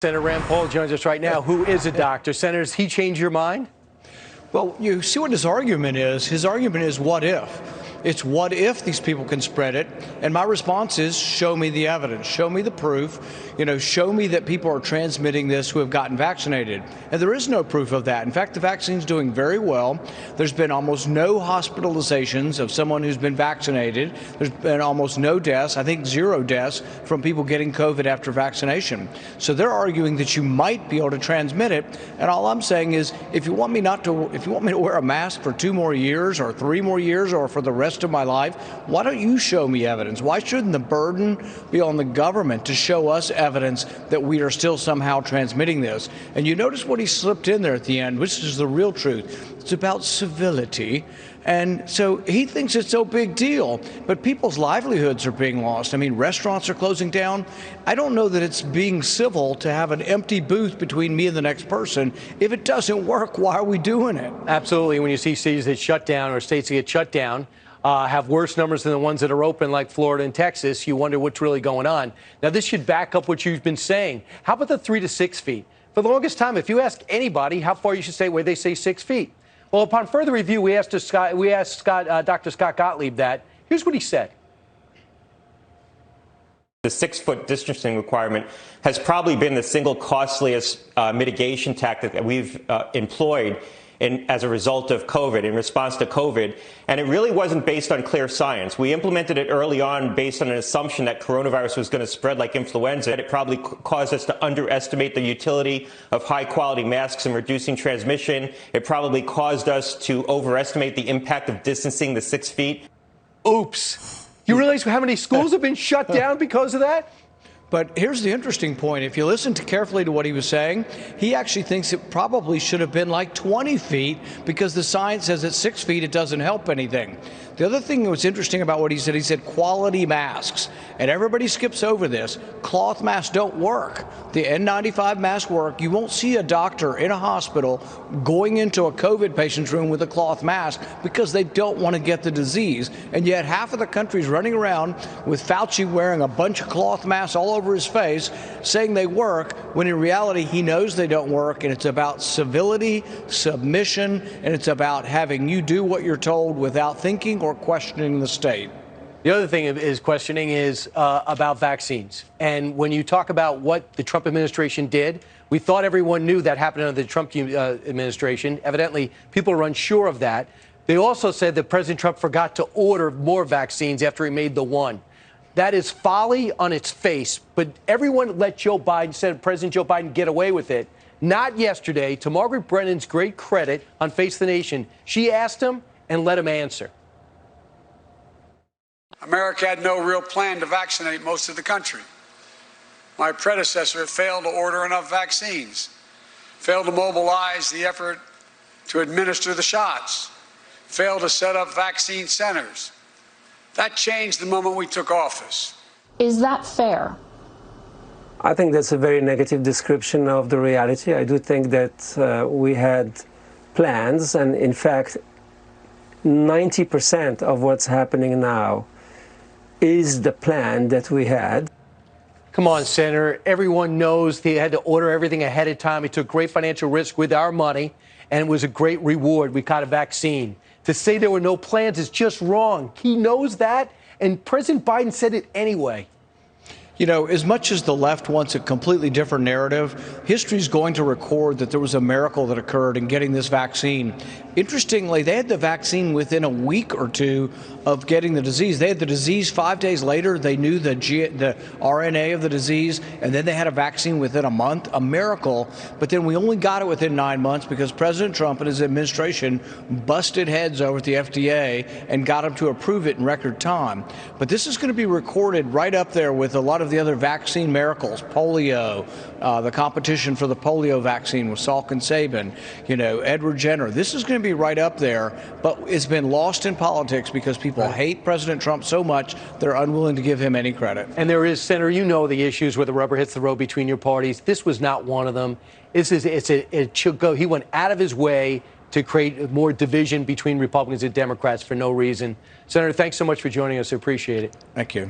Senator Rand Paul joins us right now, who is a doctor. Senator, has he changed your mind? Well, you see what his argument is. His argument is what if? It's what if these people can spread it? And my response is show me the evidence, show me the proof, show me that people are transmitting this who have gotten vaccinated. And there is no proof of that. In fact, the vaccine's doing very well. There's been almost no hospitalizations of someone who's been vaccinated. There's been almost no deaths, I think 0 deaths from people getting COVID after vaccination. So they're arguing that you might be able to transmit it. And all I'm saying is if you want me to wear a mask for 2 more years or 3 more years or for the rest of my life, why don't you show me evidence? Why shouldn't the burden be on the government to show us evidence that we are still somehow transmitting this? And you notice what he slipped in there at the end, which is the real truth. It's about civility. And so he thinks it's no big deal, but people's livelihoods are being lost. I mean, restaurants are closing down. I don't know that it's being civil to have an empty booth between me and the next person. If it doesn't work, why are we doing it? Absolutely. When you see cities that shut down or states that get shut down, have worse numbers than the ones that are open, like Florida and Texas, you wonder what's really going on. Now, this should back up what you've been saying. How about the 3 to 6 feet? For the longest time, if you ask anybody how far you should stay, where they say 6 feet. Well, upon further review, we asked Dr. Scott Gottlieb that. Here's what he said. The 6-foot distancing requirement has probably been the single costliest mitigation tactic that we've employed as a result of COVID, in response to COVID. And it really wasn't based on clear science. We implemented it early on based on an assumption that coronavirus was going to spread like influenza. It probably caused us to underestimate the utility of high-quality masks in reducing transmission. It probably caused us to overestimate the impact of distancing the 6 feet. Oops. You realize how many schools have been shut down because of that? But here's the interesting point. If you listen carefully to what he was saying, he actually thinks it probably should have been like 20 feet because the science says at 6 feet it doesn't help anything. The other thing that was interesting about what he said quality masks. And everybody skips over this. Cloth masks don't work. The N95 masks work. You won't see a doctor in a hospital going into a COVID patient's room with a cloth mask because they don't want to get the disease. And yet half of the country's running around with Fauci wearing a bunch of cloth masks all over his face saying they work, when in reality he knows they don't work. And it's about civility, submission, and it's about having you do what you're told without thinking or questioning the state. The other thing is questioning is about vaccines. And when you talk about what the Trump administration did, we thought everyone knew that happened under the Trump administration. Evidently, people are unsure of that. They also said that President Trump forgot to order more vaccines after he made the one. That is folly on its face. But everyone let President Joe Biden get away with it. Not yesterday. To Margaret Brennan's great credit on Face the Nation, she asked him and let him answer. America had no real plan to vaccinate most of the country. My predecessor failed to order enough vaccines, failed to mobilize the effort to administer the shots, failed to set up vaccine centers. That changed the moment we took office. Is that fair? I think that's a very negative description of the reality. I do think that we had plans, and in fact, 90% of what's happening now is the plan that we had. Come on, Senator. Everyone knows he had to order everything ahead of time. He took great financial risk with our money, and it was a great reward. We got a vaccine. To say there were no plans is just wrong. He knows that, and President Biden said it anyway. As much as the left wants a completely different narrative, history's going to record that there was a miracle that occurred in getting this vaccine. Interestingly, they had the vaccine within a week or 2 of getting the disease. They had the disease 5 days later. They knew the RNA of the disease, and then they had a vaccine within a month, a miracle. But then we only got it within 9 months because President Trump and his administration busted heads over at the FDA and got them to approve it in record time. But this is going to be recorded right up there with a lot of the other vaccine miracles, polio, the competition for the polio vaccine with Salk and Sabin, Edward Jenner. This is going to be right up there, but it's been lost in politics because people hate President Trump so much they're unwilling to give him any credit. And there is, Senator, the issues where the rubber hits the road between your parties. This was not one of them. It should go. He went out of his way to create more division between Republicans and Democrats for no reason. Senator, thanks so much for joining us. I appreciate it. Thank you.